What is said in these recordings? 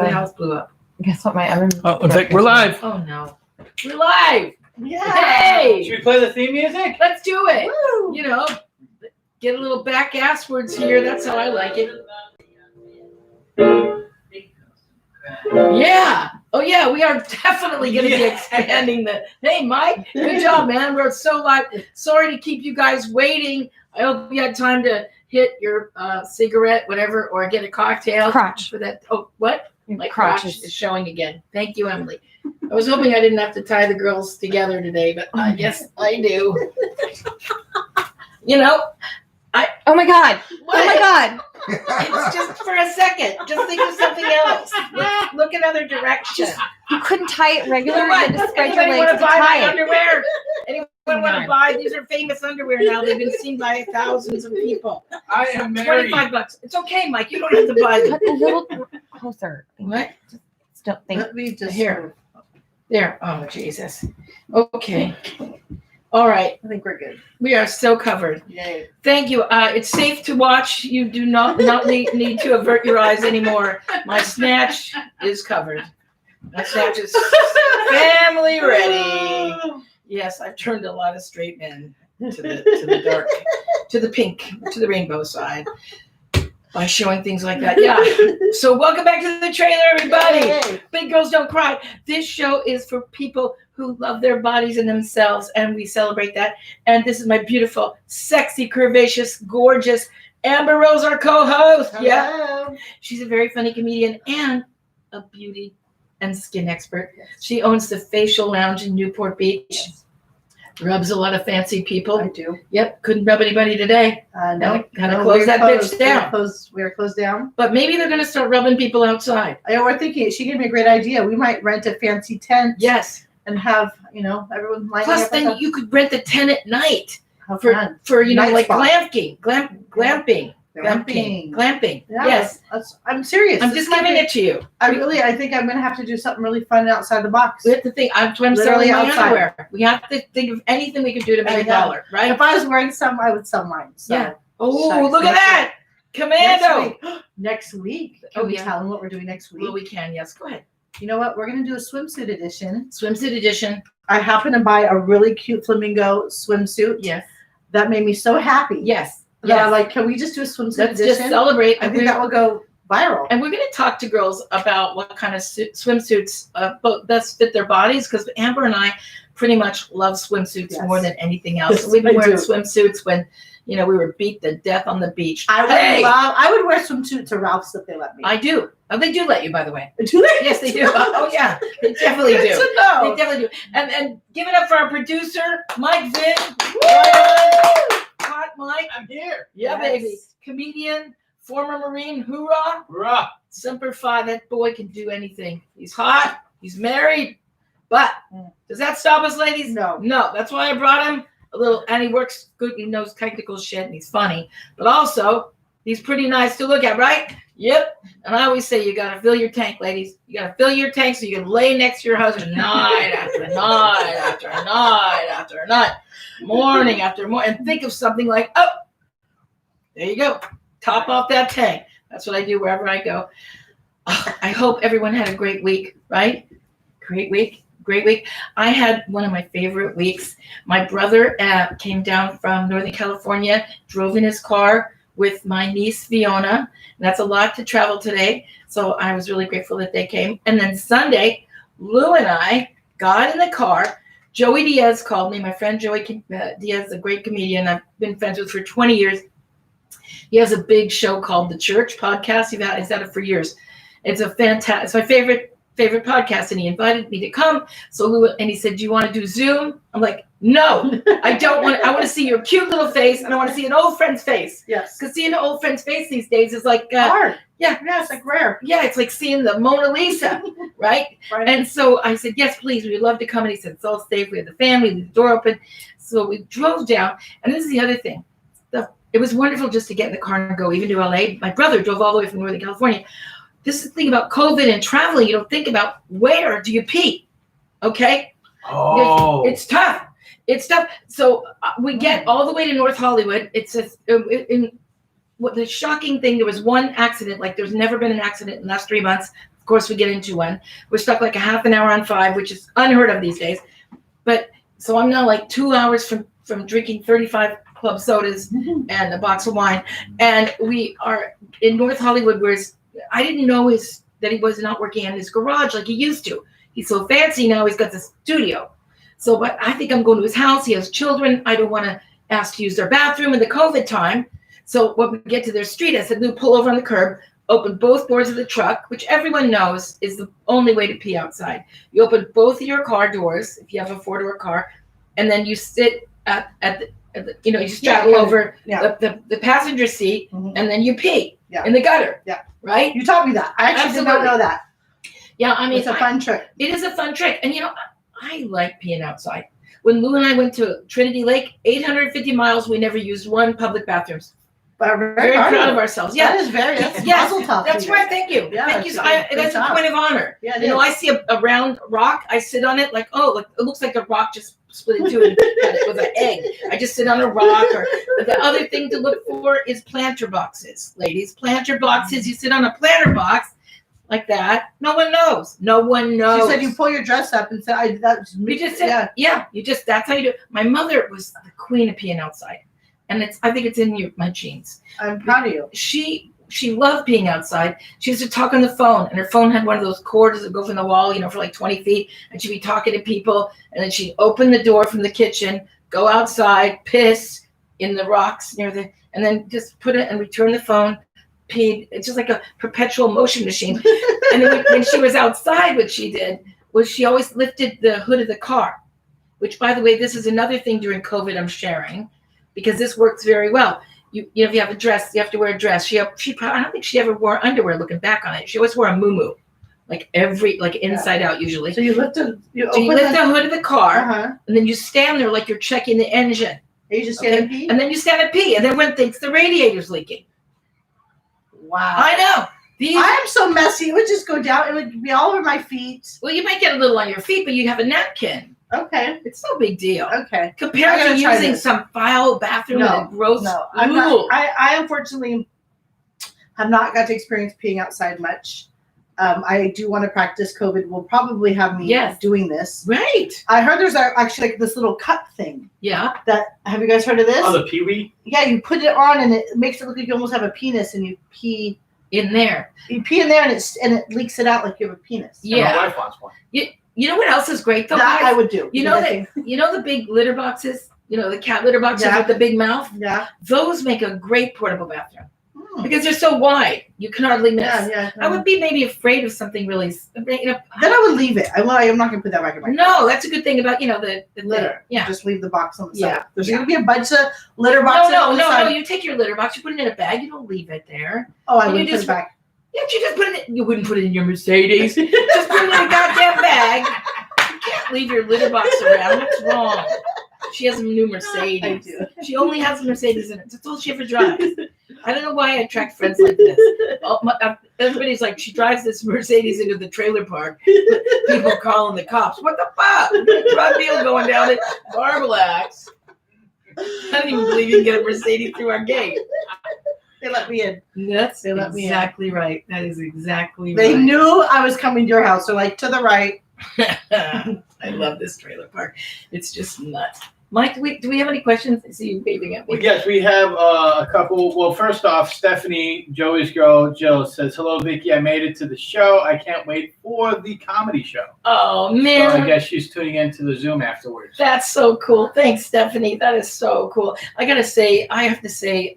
the house blew up. Guess what? My oven. Oh, in fact, we're live. Oh no, we're live. Yeah. Hey, Should we play the theme music? let's do it. Woo. You know, get a little back asswards here. That's how I like it. Yeah. Oh yeah, we are definitely going to be expanding the. Hey, Mike, good job, man. We're so live. Sorry to keep you guys waiting. I hope you had time to hit your cigarette, whatever, or get a cocktail. Crotch. For that. Oh, what? My crotch crotch is showing again. Thank you, Emily. I was hoping I didn't have to tie the girls together today, but I guess I do. You know, Oh my God. what? Oh my God. It's just for a second. Just think of something else. Look another direction. You couldn't tie it regular. You What? had to spread your Anybody legs want to to buy tie my it. underwear? Anyone want to buy? These are famous underwear now. They've been seen by thousands of people. I am married. $25. It's okay, Mike. You don't have to buy them. Put a little closer. What? Just don't think. Let me just Here. There. Oh, Jesus. Okay. All right. I think we're good. We are so covered. Yay. Thank you. It's safe to watch. You do not need to avert your eyes anymore. My snatch is covered. My snatch is family ready. Yes, I've turned a lot of straight men to the dark, to the pink, to the rainbow side by showing things like that. Yeah. So welcome back to the trailer, everybody. Yay. Big Girls Don't Cry. This show is for people who love their bodies and themselves, and we celebrate that. And this is my beautiful, sexy, curvaceous, gorgeous Amber Rose, our co-host. Yeah. Hello. She's a very funny comedian and a beauty and skin expert. She owns the Facial Lounge in Newport Beach. Rubs a lot of fancy people. I do. Yep, couldn't rub anybody today. No. Gotta close that bitch down. We're closed down. But maybe they're going to start rubbing people outside. I know, we're thinking, she gave me a great idea. We might rent a fancy tent Yes. and have, everyone lining Plus, up. then you could rent the tent at night have fun. for Night like spot. glamping. Glamping. Yeah, Yes. I'm serious. I'm This just might giving be- it to you. I think I'm going to have to do something really fun outside the box. We have to think. I'm Literally selling my outside. underwear. We have to think of anything we can do to make I a know. dollar, right? If I was wearing some, I would sell mine. So. Yeah. Oh, Shucks, look at next that. Commando. Next week. Can Oh, we yeah. tell them what we're doing next week? Well, we can. Yes. Go ahead. You know what? We're going to do a swimsuit edition. Swimsuit edition. I happened to buy a really cute flamingo swimsuit. Yes. That made me so happy. Yes. That I'm Yes. like, can we just do a swimsuit Let's edition? just celebrate. I think that will go viral. And we're going to talk to girls about what kind of swimsuits best fit their bodies, because Amber and I pretty much love swimsuits Yes. more than anything else. Yes, We've been I wearing do. swimsuits when, we were beat to death on the beach. I would wear swimsuit to Ralph's if they let me. I do. Oh, they do let you, by the way. Do they? Yes, they do. Oh, yeah. They definitely Good do. to know. They definitely do. And give it up for our producer, Mike Vinn. Woo! Hot Mike. I'm here. Yeah, Yes. baby. Comedian, former Marine, hoorah. Rah. Semper Fi, that boy can do anything. He's hot. He's married. But does that stop us, ladies? No. No. That's why I brought him a little, and he works good. He knows technical shit, and he's funny. But also, he's pretty nice to look at, right? Yep. And I always say you got to fill your tank, ladies. You got to fill your tank so you can lay next to your husband night after night after night after night, morning after morning, and think of something like, oh, there you go. Top off that tank. That's what I do wherever I go. Oh, I hope everyone had a great week, right? Great week. Great week. I had one of my favorite weeks. My brother came down from Northern California, drove in his car with my niece, Fiona. And that's a lot to travel today. So I was really grateful that they came. And then Sunday, Lou and I got in the car. Joey Diaz called me. My friend Joey Diaz, a great comedian I've been friends with for 20 years. He has a big show called The Church podcast. He's had it for years. It's a fantastic, it's my favorite podcast, and he invited me to come. And he said, do you want to do Zoom? I'm like, no, I don't want. I want to see your cute little face, and I want to see an old friend's face. Yes. Because seeing an old friend's face these days is like, Hard. yeah, It's like rare. yeah, it's like seeing the Mona Lisa, right? Right. And so I said, yes, please, we'd love to come. And he said, it's all safe. We had the family, leave the door open. So we drove down. And this is the other thing. It was wonderful just to get in the car and go, even to LA. My brother drove all the way from Northern California. This is the thing about COVID and traveling. You don't think about, where do you pee? Okay? Oh. It's tough. It's tough. So we get all the way to North Hollywood. It's what the shocking thing, there was one accident. Like, there's never been an accident in the last 3 months. Of course, we get into one. We're stuck like a half an hour on 5, which is unheard of these days. But so I'm now like 2 hours from drinking 35 club sodas and a box of wine. And we are in North Hollywood, where I didn't know that he was not working in his garage like he used to. He's so fancy now, he's got the studio. So, but I think I'm going to his house. He has children. I don't want to ask to use their bathroom in the COVID time. So when we get to their street, I said, Lou, pull over on the curb, open both doors of the truck, which everyone knows is the only way to pee outside. You open both of your car doors, if you have a 4-door car, and then you sit at the you straddle over the passenger seat, and then you pee in the gutter. Yeah. Right? You taught me that. I actually did not know that. Yeah, I mean, it's a fun trick. It is a fun trick. And, I like peeing outside. When Lou and I went to Trinity Lake, 850 miles, we never used one public bathrooms. But I'm very proud of ourselves. Yeah, that is that's yes, mazel tov. that's right. Thank you. Yeah, thank you. That's a point of honor. Yeah, I see a round rock. I sit on it like it looks like a rock just split into it with an egg. I just sit on a rock. Or the other thing to look for is planter boxes, ladies. Planter boxes. You sit on a planter box like that. No one knows. No one knows. She said you pull your dress up and say, "That's me." You just sit. Yeah. You just. That's how you do it. My mother was the queen of peeing outside. And I think it's in my genes. I'm proud of you. She loved being outside. She used to talk on the phone, and her phone had one of those cords that go from the wall, for like 20 feet. And she'd be talking to people, and then she'd open the door from the kitchen, go outside, piss in the rocks and then just put it and return the phone, pee. It's just like a perpetual motion machine. And then when she was outside, what she did was she always lifted the hood of the car, which, by the way, this is another thing during COVID I'm sharing, because this works very well. If you have a dress, you have to wear a dress. I don't think she ever wore underwear. Looking back on it, she always wore a muumuu, like inside out usually. So you lift the hood of the car, and then you stand there like you're checking the engine. You just stand and pee, and then you stand and pee, and then one thinks the radiator's leaking. Wow, I know. I am so messy. It would just go down. It would be all over my feet. Well, you might get a little on your feet, but you have a napkin. Okay. It's no big deal. Okay. Compared to using some foul bathroom with a gross. No, I'm not. I unfortunately have not got to experience peeing outside much. I do want to practice. COVID will probably have me doing this. Right. I heard there's actually like this little cup thing. Yeah. Have you guys heard of this? Oh, the pee-wee? Yeah, you put it on and it makes it look like you almost have a penis, and you pee in there. You pee in there and it leaks it out like you have a penis. Yeah. My wife wants one. You know what else is great though? That guys? I would do. The big litter boxes, the cat litter boxes with the big mouth? Yeah. Those make a great portable bathroom. Because they're so wide, you can hardly miss. Yeah. I would be maybe afraid of something really. Then I would leave it. I'm not going to put that back in my car. No, that's a good thing about the litter. Yeah, just leave the box on the side. Yeah. There's going to be a bunch of litter boxes. No. You take your litter box, you put it in a bag. You don't leave it there. Oh, I would put it back. Yeah, you just put it in. You wouldn't put it in your Mercedes. Just put it in a goddamn bag. You can't leave your litter box around. What's wrong? She has a new Mercedes. I do. She only has a Mercedes in it. That's all she ever drives. I don't know why I attract friends like this. Everybody's like, she drives this Mercedes into the trailer park. People calling the cops. What the fuck? Drug deal going down at Barbolak's. I don't even believe you can get a Mercedes through our gate. They let me in. That's exactly right. That is exactly right. They knew I was coming to your house. They're like, to the right. I love this trailer park. It's just nuts. Mike, do we have any questions? I see you waving at me. Well, yes, we have a couple. Well, first off, Stephanie, Joey's girl, Jill, says, hello, Vicki. I made it to the show. I can't wait for the comedy show. Oh, man. So I guess she's tuning into the Zoom afterwards. That's so cool. Thanks, Stephanie. That is so cool. I have to say,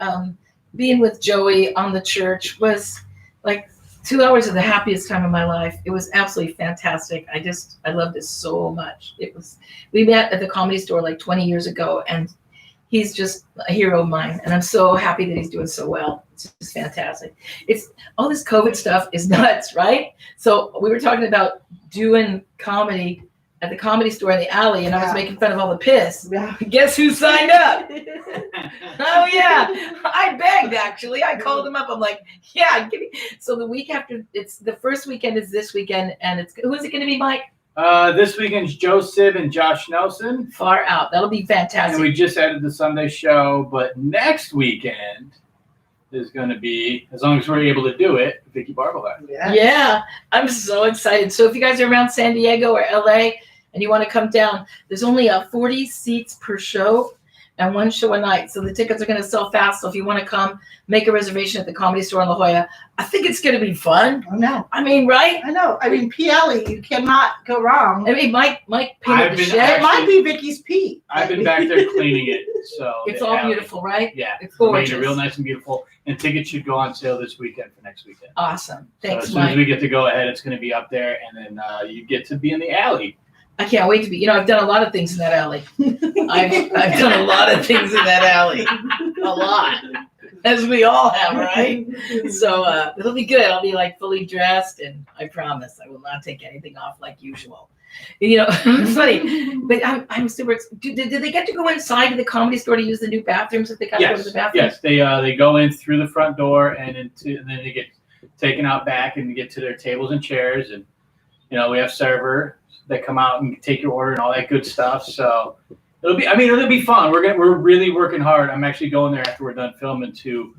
being with Joey on the church was like 2 hours of the happiest time of my life. It was absolutely fantastic. I loved it so much. We met at the Comedy Store like 20 years ago, and he's just a hero of mine. And I'm so happy that he's doing so well. It's just fantastic. It's all this COVID stuff is nuts, right? So we were talking about doing comedy at the Comedy Store in the alley, and I was making fun of all the piss. Yeah. Guess who signed up? Oh, yeah. I begged, actually. I called him up. I'm like, yeah, give me. So the week after, it's the first weekend is this weekend, and who is it going to be, Mike? This weekend's Joe Sib and Josh Nelson. Far out. That'll be fantastic. And we just added the Sunday show, but next weekend is going to be, as long as we're able to do it, Vicki Barbolak. Yeah, I'm so excited. So if you guys are around San Diego or LA and you want to come down, there's only 40 seats per show and one show a night. So the tickets are going to sell fast. So if you want to come, make a reservation at the Comedy Store in La Jolla. I think it's going to be fun. I know. I mean, right? I know. I mean, P. Alley, you cannot go wrong. I mean, Mike painted the shed. It might be Vicky's P. I've been back there cleaning it, so It's the all alley. beautiful, right? Yeah, It's made gorgeous. it real nice and beautiful. And tickets should go on sale this weekend for next weekend. Awesome. So Thanks, as soon as Mike. we get to go ahead, it's going to be up there, and then you get to be in the alley. I can't wait to be. I've done a lot of things in that alley. I've done a lot of things in that alley. A lot. As we all have, right? So it'll be good. I'll be like fully dressed, and I promise I will not take anything off like usual. It's funny, but I'm super. Did they get to go inside to the Comedy Store to use the new bathrooms if they got to go to the bathroom? Yes, they go in through the front door and then they get taken out back and get to their tables and chairs, and we have server that come out and take your order and all that good stuff. So it'll be fun. We're really working hard. I'm actually going there after we're done filming to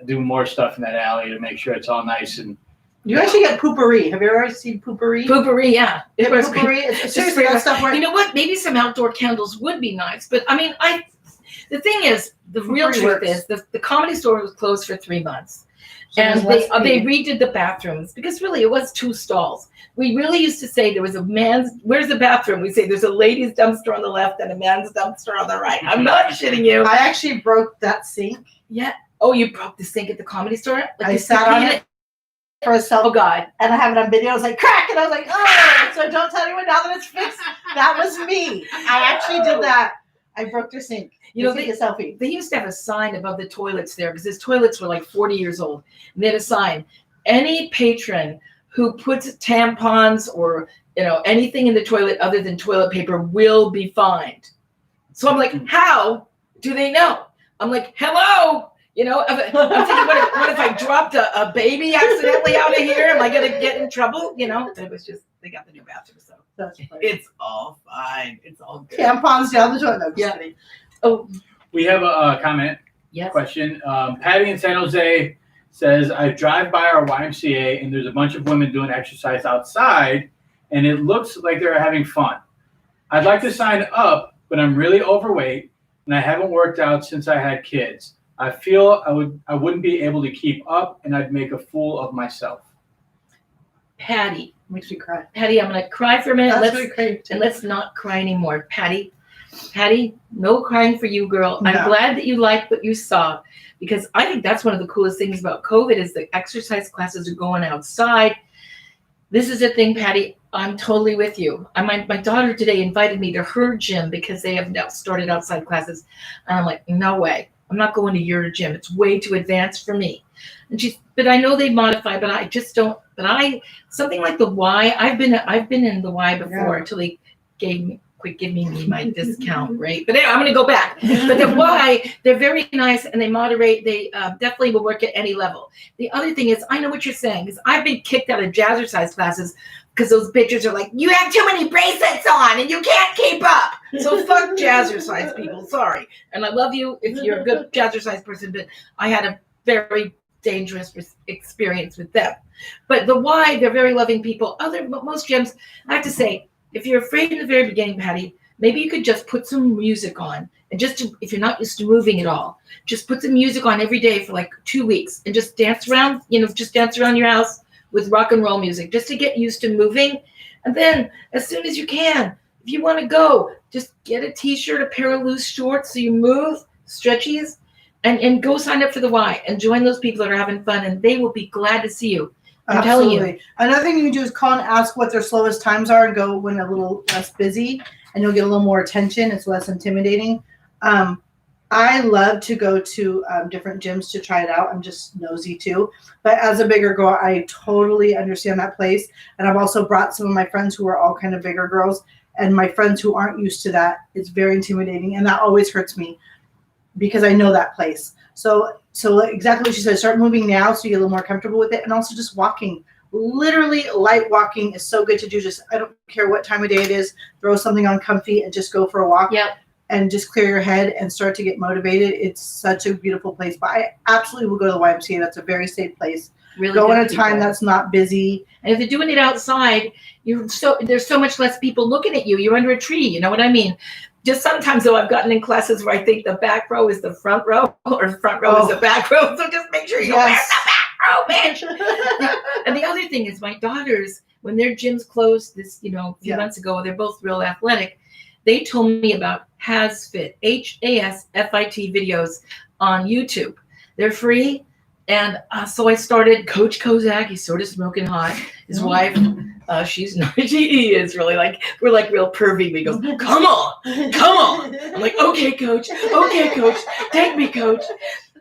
do more stuff in that alley to make sure it's all nice. And you actually get poopery. Have you ever seen poopery? Poopery, yeah. It was poopery. Seriously, that stuff. You know what? Maybe some outdoor candles would be nice. But I mean, the thing is, the real truth is the Comedy Store was closed for 3 months. And they redid the bathrooms because really it was 2 stalls. We really used to say there was where's the bathroom? We say there's a ladies' dumpster on the left and a man's dumpster on the right. I'm not shitting you. I actually broke that sink. Yeah. Oh, you broke the sink at the Comedy Store? Like I sat on it for a selfie. Oh, God. And I have it on video. I was like, crack! And I was like, oh! So don't tell anyone now that it's fixed. That was me. I actually did that. I broke their sink. Take a selfie. They used to have a sign above the toilets there because his toilets were like 40 years old. And they had a sign. Any patron who puts tampons or anything in the toilet other than toilet paper will be fined. So I'm like, how do they know? I'm like, hello. I'm thinking, what if I dropped a baby accidentally out of here? Am I going to get in trouble? It was just, they got the new bathroom. So it's all fine. It's all good. Tampons down the toilet. No, just Yeah. kidding. Oh, we have a comment. yes. Question. Patty in San Jose says, I drive by our YMCA and there's a bunch of women doing exercise outside and it looks like they're having fun. I'd like to sign up, but I'm really overweight and I haven't worked out since I had kids. I feel I wouldn't be able to keep up and I'd make a fool of myself. Patty. Makes me cry. Patty, I'm going to cry for a minute. That's really great. And let's not cry anymore. Patty, no crying for you, girl. No. I'm glad that you liked what you saw because I think that's one of the coolest things about COVID is the exercise classes are going outside. This is a thing, Patty. I'm totally with you. My daughter today invited me to her gym because they have now started outside classes. And I'm like, no way. I'm not going to your gym. It's way too advanced for me. And but I know they modify, but I just don't. But something like the Y. I've been in the Y before until they quit giving me my discount rate. But anyway, I'm going to go back. But the Y, they're very nice and they moderate. They definitely will work at any level. The other thing is, I know what you're saying because I've been kicked out of jazzercise classes because those bitches are like, you have too many bracelets on and you can't keep up. So fuck jazzercise people. Sorry. And I love you if you're a good jazzercise person, but I had a very dangerous experience with them. But the Y, they're very loving people. Most gyms, I have to say, if you're afraid in the very beginning, Patty, maybe you could just put some music on and if you're not used to moving at all, just put some music on every day for like 2 weeks and just dance around, just dance around your house with rock and roll music just to get used to moving. And then as soon as you can, if you want to go, just get a t-shirt, a pair of loose shorts so you move, stretchies, and go sign up for the Y and join those people that are having fun and they will be glad to see you. I'm telling you. Another thing you can do is call and ask what their slowest times are and go when a little less busy and you'll get a little more attention. It's less intimidating. I love to go to different gyms to try it out. I'm just nosy too. But as a bigger girl, I totally understand that place. And I've also brought some of my friends who are all kind of bigger girls and my friends who aren't used to that. It's very intimidating. And that always hurts me because I know that place. So exactly what she said, start moving now so you get a little more comfortable with it. And also just walking. Literally light walking is so good to do. Just, I don't care what time of day it is, throw something on comfy and just go for a walk. Yep. and just clear your head and start to get motivated. It's such a beautiful place. But I absolutely will go to the YMCA. That's a very safe place. Really Go good in a time people. that's not busy. And if they're doing it outside, there's so much less people looking at you. You're under a tree. You know what I mean? Just sometimes though, I've gotten in classes where I think the back row is the front row, or the front row is the back row. So just make sure you wear the back row, man. And the other thing is, my daughters, when their gyms closed this, a few months ago, they're both real athletic. They told me about HasFit, HASFIT videos on YouTube. They're free. And so I started Coach Kozak. He's sort of smoking hot. His wife, she's not, she is really like, we're like real pervy. We go, come on. I'm like, okay, coach, take me, coach.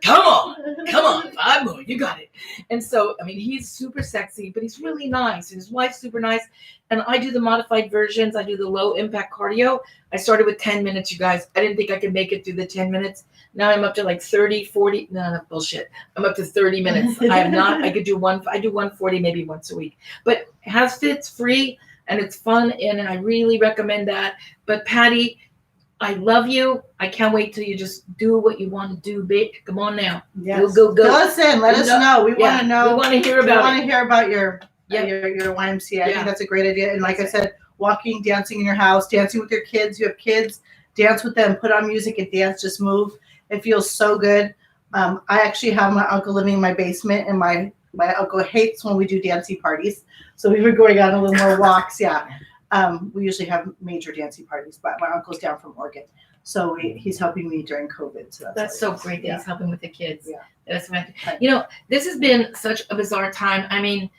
Come on, 5 more, you got it. And so, I mean, he's super sexy, but he's really nice. And his wife's super nice. And I do the modified versions. I do the low impact cardio. I started with 10 minutes, you guys. I didn't think I could make it through the 10 minutes. Now I'm up to like 30, 40. No, bullshit. I'm up to 30 minutes. I could do 140 maybe once a week. But HasFit's free and it's fun. And I really recommend that. But Patty, I love you. I can't wait till you just do what you want to do, bitch. Come on now. Yes. Go. Fill us in. Let us know. We want to know. We want to hear about it. We want to hear about your YMCA. I think that's a great idea. And like I said, walking, dancing in your house, dancing with your kids. You have kids, dance with them, put on music and dance, just move. It feels so good. I actually have my uncle living in my basement, and my uncle hates when we do dancing parties. So we were going on a little more walks. Yeah. We usually have major dancing parties, but my uncle's down from Oregon. So he's helping me during COVID. So that's so great that he's helping with the kids. Yeah. That's fantastic. This has been such a bizarre time. I mean,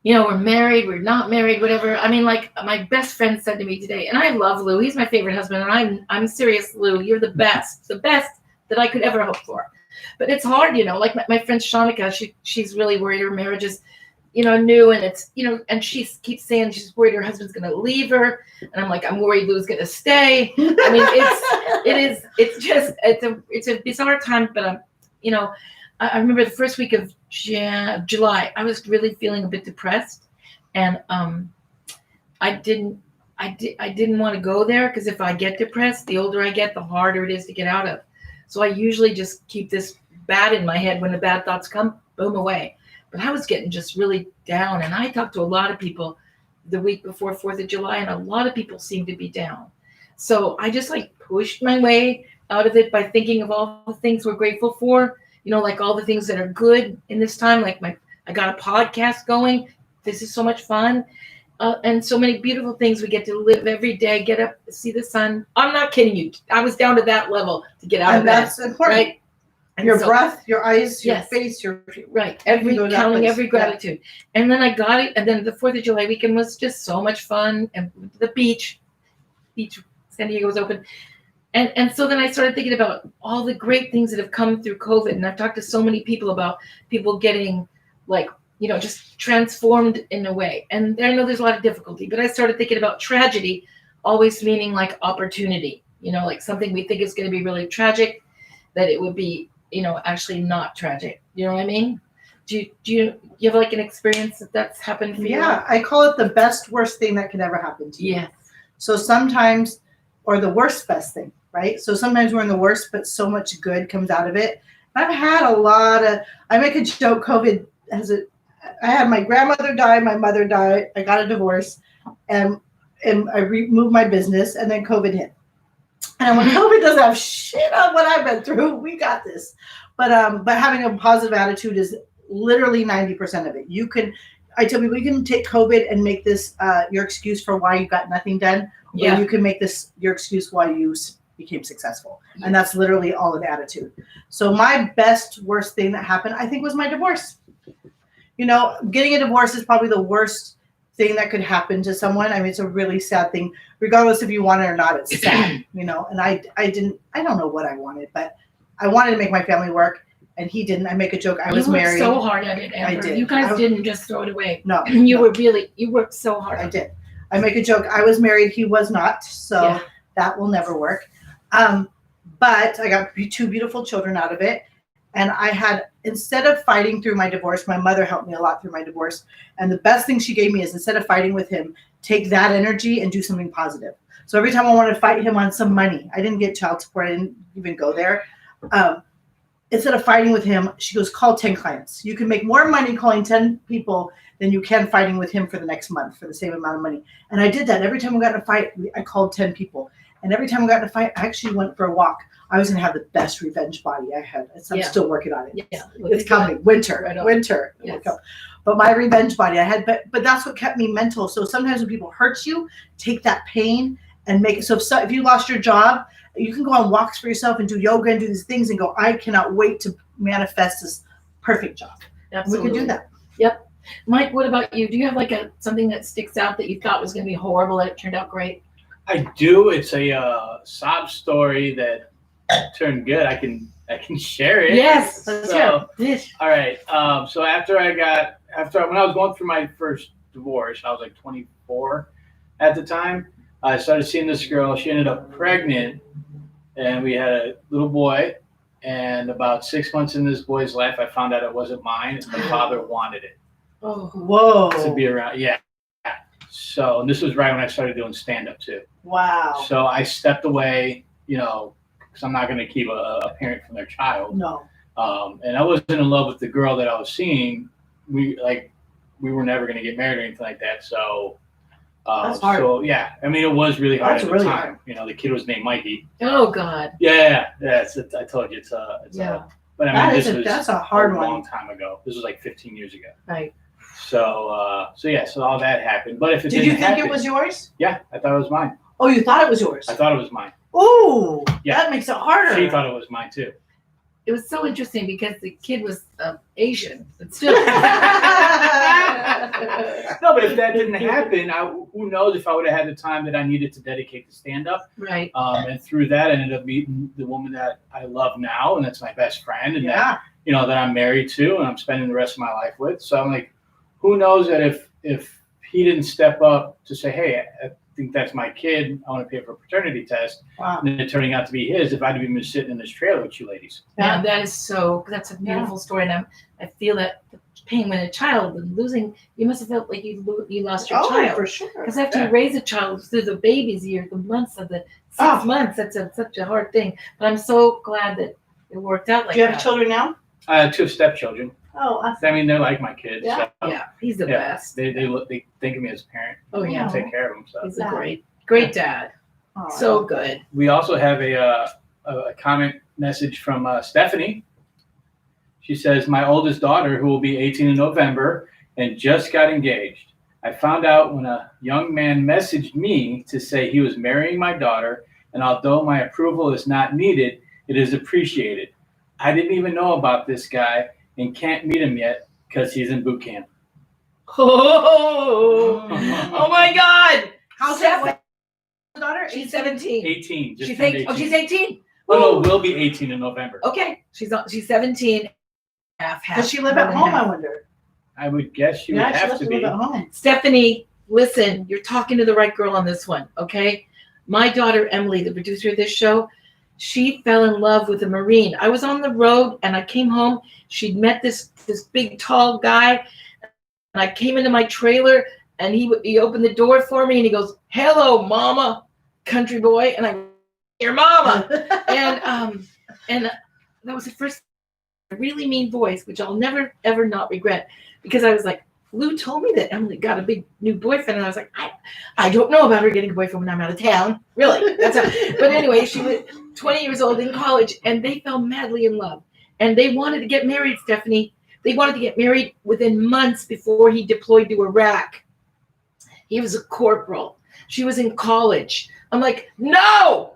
we're married, we're not married, whatever. I mean, like my best friend said to me today, and I love Lou. He's my favorite husband. And I'm serious, Lou. You're the best that I could ever hope for. But it's hard, like my friend Shanika, she's really worried her marriage is, new, and it's, and she keeps saying she's worried her husband's going to leave her. And I'm like, I'm worried Lou's going to stay. I mean, it's a bizarre time, but I remember the first week of July, I was really feeling a bit depressed, and I didn't want to go there, because if I get depressed, the older I get, the harder it is to get out of. So I usually just keep this bad in my head. When the bad thoughts come, boom, away. But I was getting just really down, and I talked to a lot of people the week before 4th of July, and a lot of people seemed to be down. So I just pushed my way out of it by thinking of all the things we're grateful for, like all the things that are good in this time. Like I got a podcast going. This is so much fun. And so many beautiful things we get to live every day, get up, see the sun. I'm not kidding you. I was down to that level to get out of bed. That's important. Right? And your breath, your eyes, your face, right. Counting every gratitude. Yeah. And then I got it. And then the 4th of July weekend was just so much fun. And the beach, San Diego was open. And so then I started thinking about all the great things that have come through COVID. And I've talked to so many people about people getting just transformed in a way. And I know there's a lot of difficulty, but I started thinking about tragedy always meaning like opportunity, like something we think is going to be really tragic, that it would be, actually not tragic. You know what I mean? Do you have like an experience that's happened for you? Yeah, I call it the best, worst thing that could ever happen to you. Yes. So sometimes, or the worst, best thing, right? So sometimes we're in the worst, but so much good comes out of it. I've had I make a joke, COVID I had my grandmother die, my mother died, I got a divorce, and I moved my business, and then COVID hit. And when COVID doesn't have shit on what I've been through, we got this. But having a positive attitude is literally 90% of it. I tell people, you can take COVID and make this your excuse for why you got nothing done. Or you can make this your excuse why you became successful. Yeah. And that's literally all an attitude. So my best, worst thing that happened, I think, was my divorce. Getting a divorce is probably the worst thing that could happen to someone. I mean, it's a really sad thing, regardless if you want it or not. It's sad, and I don't know what I wanted, but I wanted to make my family work, and he didn't. I make a joke. I was married. You worked so hard at it, Amber. I did. You guys didn't just throw it away. No. You worked so hard. I did. I make a joke. I was married. He was not. So that will never work. But I got 2 beautiful children out of it. And I had, instead of fighting through my divorce, my mother helped me a lot through my divorce. And the best thing she gave me is, instead of fighting with him, take that energy and do something positive. So every time I wanted to fight him on some money, I didn't get child support. I didn't even go there. Instead of fighting with him, she goes, call 10 clients. You can make more money calling 10 people than you can fighting with him for the next month for the same amount of money. And I did that. Every time we got in a fight, I called 10 people. And every time we got in a fight, I actually went for a walk. I was going to have the best revenge body I had. I'm still working on it. Yeah. It's coming. Winter. Right on. Winter. Yes. But my revenge body I had, but that's what kept me mental. So sometimes when people hurt you, take that pain and make it. So if you lost your job, you can go on walks for yourself and do yoga and do these things and go, I cannot wait to manifest this perfect job. Absolutely. We can do that. Yep. Mike, what about you? Do you have like something that sticks out that you thought was going to be horrible and it turned out great? I do. It's a sob story that turned good. I can share it. Yes. Let's hear it. All right. So when I was going through my first divorce, I was like 24 at the time. I started seeing this girl. She ended up pregnant, and we had a little boy. And about 6 months in this boy's life, I found out it wasn't mine, and the father wanted it. Oh, whoa. To be around. Yeah. So this was right when I started doing stand-up too. Wow. So I stepped away, because I'm not going to keep a parent from their child. No. And I wasn't in love with the girl that I was seeing. We were never going to get married or anything like that. So, that's hard. So yeah, I mean, it was really hard That's at really the time. The kid was named Mikey. Oh God. Yeah. I told you but I mean, that's a hard a one. long time ago. This was like 15 years ago. Right. So all that happened. But if it Did didn't you think happen, it was yours? Yeah, I thought it was mine. Oh, you thought it was yours? I thought it was mine. Ooh, Yeah. that makes it harder. She thought it was mine too. It was so interesting because the kid was Asian, but still. No, but if that didn't happen, who knows if I would have had the time that I needed to dedicate to stand up. Right. And through that, I ended up meeting the woman that I love now, and that's my best friend, and Yeah. that I'm married to, and I'm spending the rest of my life with. So I'm like, who knows that if he didn't step up to say, hey, I think that's my kid, I want to pay for a paternity test, Wow. and it turning out to be his, if I'd have been sitting in this trailer with you ladies. Yeah, that's a beautiful story, and I feel that the pain when a child and losing, you must have felt like you lost your child. For sure. Because after you raise a child through the baby's year, the months of the 6 months, that's such a hard thing. But I'm so glad that it worked out like that. Do you have children now? I have 2 stepchildren. Oh, awesome. I mean, they're like my kids. Yeah. So, Yeah, he's the best. They think of me as a parent. Oh yeah, I take care of them. So he's a great dad. Oh, So good. we also have a comment message from Stephanie. She says, my oldest daughter, who will be 18 in November and just got engaged. I found out when a young man messaged me to say he was marrying my daughter, and although my approval is not needed, it is appreciated. I didn't even know about this guy and can't meet him yet because he's in boot camp. Oh my God! How's Steph- that? Daughter? She's 17. 18. Just She's turned 18. Oh, she's 18. Oh, no, will be 18 in November. Okay, she's 17. Half. Does she live at home, I wonder? I would guess she would Yeah, she have has to to be. live at home. Stephanie, listen, you're talking to the right girl on this one, okay? My daughter, Emily, the producer of this show, she fell in love with a Marine. I was on the road and I came home. She'd met this big, tall guy. And I came into my trailer and he opened the door for me and he goes, hello, mama, country boy. And I, your mama. and that was the first really mean voice, which I'll never, ever not regret, because I was like, Lou told me that Emily got a big new boyfriend, and I was like, I don't know about her getting a boyfriend when I'm out of town. Really? That's how. But anyway, she was 20 years old in college, and they fell madly in love. And they wanted to get married, Stephanie. They wanted to get married within months before he deployed to Iraq. He was a corporal. She was in college. I'm like, no.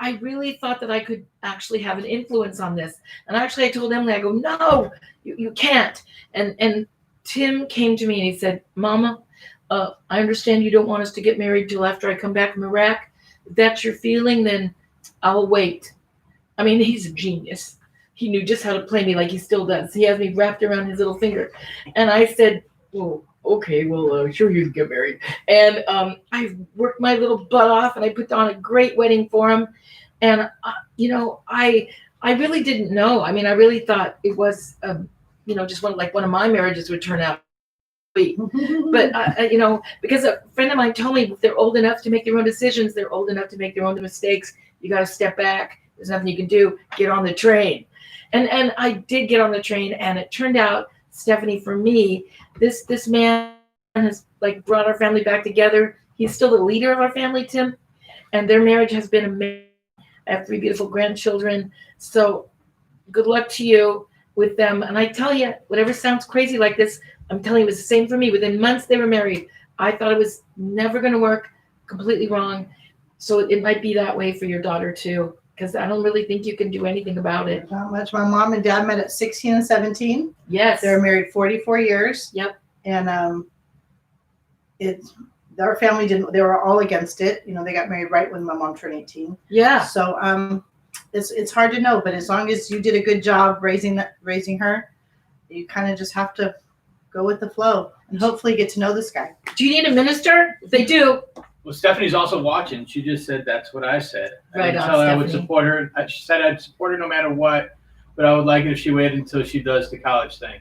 I really thought that I could actually have an influence on this. And actually I told Emily, I go, no, you can't. And Tim came to me and he said, Mama, I understand you don't want us to get married till after I come back from Iraq. If that's your feeling, then I'll wait. I mean, he's a genius. He knew just how to play me like he still does. He has me wrapped around his little finger. And I said, well, okay, well, sure you can get married. And I worked my little butt off and I put on a great wedding for him. And, I really didn't know. I mean, I really thought it was, just one of my marriages would turn out But because a friend of mine told me if they're old enough to make their own decisions, they're old enough to make their own mistakes. You got to step back. There's nothing you can do. Get on the train. And I did get on the train, and it turned out, Stephanie, for me, this man has like brought our family back together. He's still the leader of our family, Tim, and their marriage has been amazing. I have 3 beautiful grandchildren. So good luck to you with them. And I tell you, whatever sounds crazy like this, I'm telling you, it was the same for me. Within months they were married. I thought it was never going to work. Completely wrong. So it might be that way for your daughter too, because I don't really think you can do anything about it. Not much. My mom and dad met at 16 and 17. Yes. They were married 44 years. Yep. And our family didn't. They were all against it. They got married right when my mom turned 18. Yeah. So it's hard to know, but as long as you did a good job raising her, you kind of just have to go with the flow and hopefully get to know this guy. Do you need a minister? If they do. Well, Stephanie's also watching. She just said that's what I said. Right I didn't on, tell her I would Stephanie. support her. She said I'd support her no matter what, but I would like it if she waited until she does the college thing.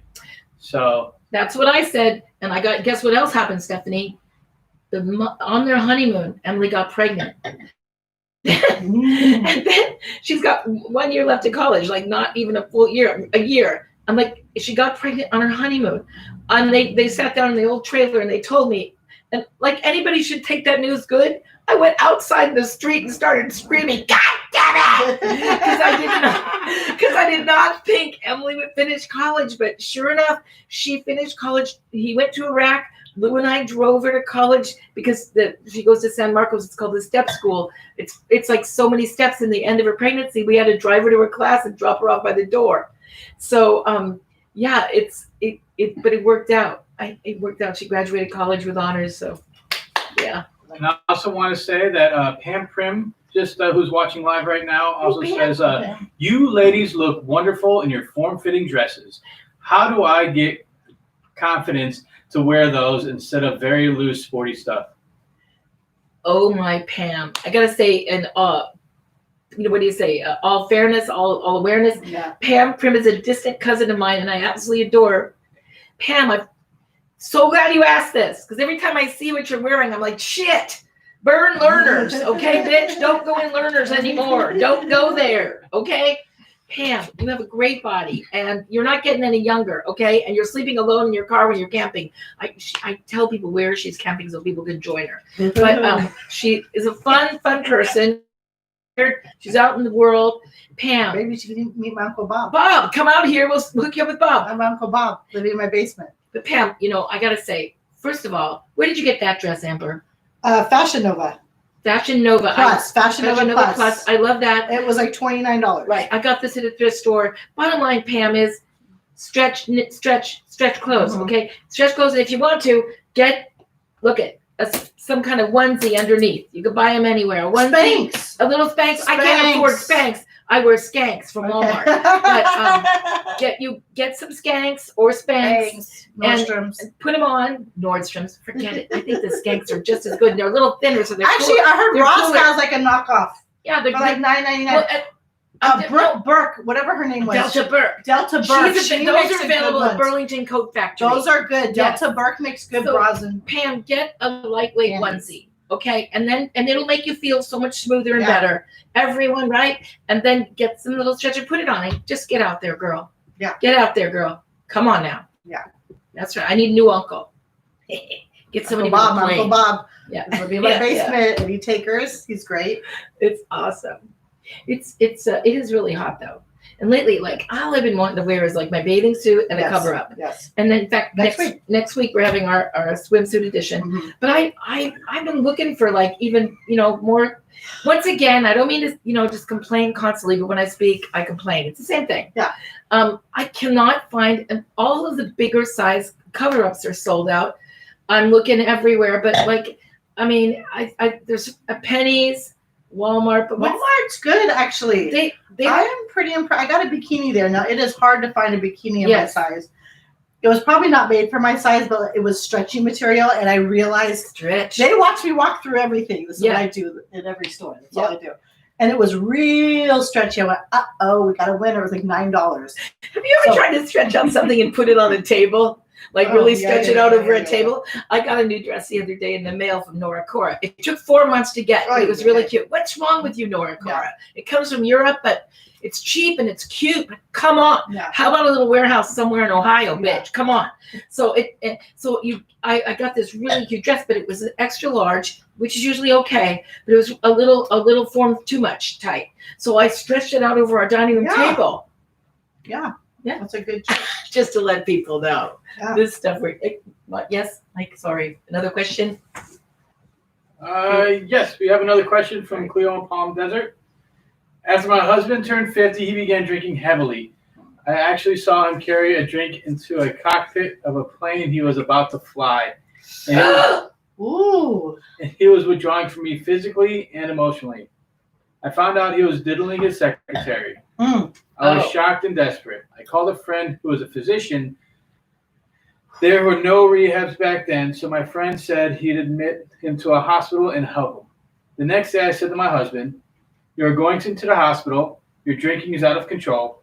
So That's what I said. And guess what else happened, Stephanie? On their honeymoon, Emily got pregnant. And then she's got 1 year left of college, like not even a full year, a year. I'm like, she got pregnant on her honeymoon. And they sat down in the old trailer and they told me, and like anybody should take that news good, I went outside the street and started screaming, God damn it! Because I did not think Emily would finish college. But sure enough, she finished college. He went to Iraq. Lou and I drove her to college because she goes to San Marcos. It's called the step school. It's like so many steps in the end of her pregnancy. We had to drive her to her class and drop her off by the door. So but it worked out. It worked out. She graduated college with honors. So yeah. And I also want to say that Pam Prim, just who's watching live right now, also says, you ladies look wonderful in your form-fitting dresses. How do I get confidence to wear those instead of very loose, sporty stuff? Oh my Pam, I gotta say, and what do you say? All fairness, all awareness. Yeah. Pam Prim is a distant cousin of mine, and I absolutely adore her. Pam, I'm so glad you asked this, because every time I see what you're wearing, I'm like, shit, burn learners, okay, bitch? Don't go in learners anymore. Don't go there, okay? Pam, you have a great body, and you're not getting any younger, okay? And you're sleeping alone in your car when you're camping. I tell people where she's camping so people can join her. But she is a fun person. She's out in the world. Pam. Maybe she can meet my Uncle Bob. Bob, come out here. We'll hook you up with Bob. I'm Uncle Bob living in my basement. But Pam, I got to say, first of all, where did you get that dress, Amber? Fashion Nova. Fashion Nova. Fashion Nova Plus. I love that. It was like $29. Right. I got this at a thrift store. Bottom line, Pam, is stretch clothes, okay? Stretch clothes. And if you want to, look at some kind of onesie underneath. You could buy them anywhere. A onesie, Spanx. a little Spanx. I can't afford Spanx. I wear Skanks from Walmart. But get some Skanks or Spanx. Nordstrom's. And put them on. Nordstrom's. Forget it. I think the Skanks are just as good. They're a little thinner, so they're Actually, cool. I heard They're Ross cooler. has like a knockoff. Yeah, they're For like $9.99. Well, Burke, whatever her name was. Delta Burke. Delta Burke. Those are available at Burlington Coat Factory. Those are good. Yes. Delta Burke makes good So, bras. And Pam, get a lightweight Panties. onesie, okay? And it'll make you feel so much smoother and Yeah. better. Everyone, right? And then get some little stretcher, put it on it. Just get out there, girl. Yeah. Get out there, girl. Come on now. Yeah. That's right. I need a new uncle. Get somebody with a Uncle plane. Bob. Yeah. This will be my Yeah, basement. And you take hers. He's great. It's awesome. It is really hot though. And lately, like all I've been wanting to wear is like my bathing suit and a cover up. Yes. And then in fact, next week we're having our swimsuit edition. Mm-hmm. But I've been looking for like even, more. Once again, I don't mean to, just complain constantly, but when I speak, I complain. It's the same thing. Yeah. I cannot find, and all of the bigger size cover-ups are sold out. I'm looking everywhere, but there's a Penny's, Walmart, but Walmart's good actually. they I am pretty impressed. I got a bikini there. Now it is hard to find a bikini in Yes. my size. It was probably not made for my size, but it was stretchy material, and I realized stretch. they watch me walk through everything. This is Yeah. what I do in every store. That's all I do. And it was real stretchy. I went, we got a winner. It was like $9. Have you ever tried to stretch out something and put it on a table? like Oh, really yeah, stretch yeah, it out yeah, over yeah, a table. I got a new dress the other day in the mail from Nora Cora. It took 4 months to get, but it was really cute. What's wrong with you, Nora Cora? It comes from Europe, but it's cheap and it's cute. But come on, Yeah. how about a little warehouse somewhere in Ohio, Yeah. bitch? Come on. So I got this really cute dress, but it was an extra large, which is usually okay, but it was a little form too much tight. So I stretched it out over our dining room table. Yeah. Yeah. That's a good choice. Just to let people know Yeah. this stuff. What? Yes, Mike. Sorry. Another question. Yes, we have another question from Cleo in Palm Desert. As my husband turned 50, he began drinking heavily. I actually saw him carry a drink into a cockpit of a plane he was about to fly. And he was withdrawing from me physically and emotionally. I found out he was diddling his secretary. I was shocked and desperate. I called a friend who was a physician. There were no rehabs back then, so my friend said he'd admit him to a hospital and help him. The next day I said to my husband, "You're going into the hospital. Your drinking is out of control."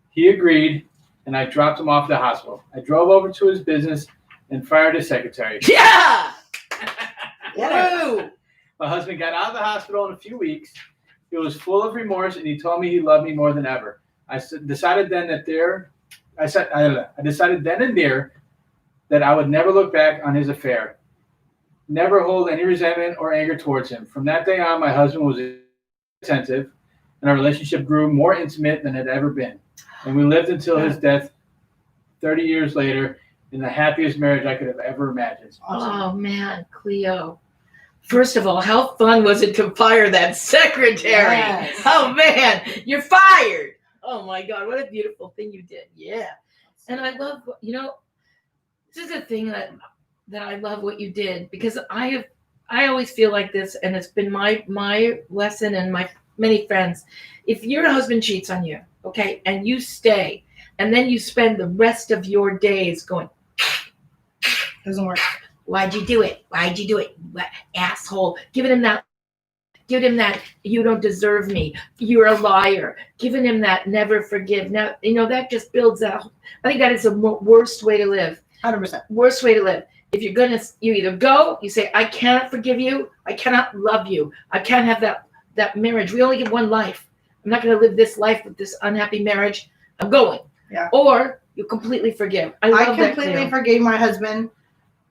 He agreed, and I dropped him off at the hospital. I drove over to his business and fired his secretary. Yeah. Woo! My husband got out of the hospital in a few weeks. He was full of remorse, and he told me he loved me more than ever. I decided then and there that I would never look back on his affair, never hold any resentment or anger towards him. From that day on, my husband was attentive, and our relationship grew more intimate than it had ever been. And we lived until his death 30 years later in the happiest marriage I could have ever imagined. Oh, man, Cleo. First of all, how fun was it to fire that secretary? Yes. Oh, man, you're fired. Oh, my God, what a beautiful thing you did. Yeah. And I love, this is a thing that I love what you did, because I always feel like this, and it's been my lesson and my many friends. If your husband cheats on you, okay, and you stay, and then you spend the rest of your days going, Doesn't work. why'd you do it? Why'd you do it? What asshole? Giving him that, you don't deserve me. You're a liar. Giving him that never forgive. Now, that just builds that. I think that is the worst way to live. 100%. Worst way to live. If you're you either go, you say, I cannot forgive you. I cannot love you. I can't have that marriage. We only get one life. I'm not going to live this life with this unhappy marriage. I'm going. Yeah. Or you completely forgive. I completely forgave my husband.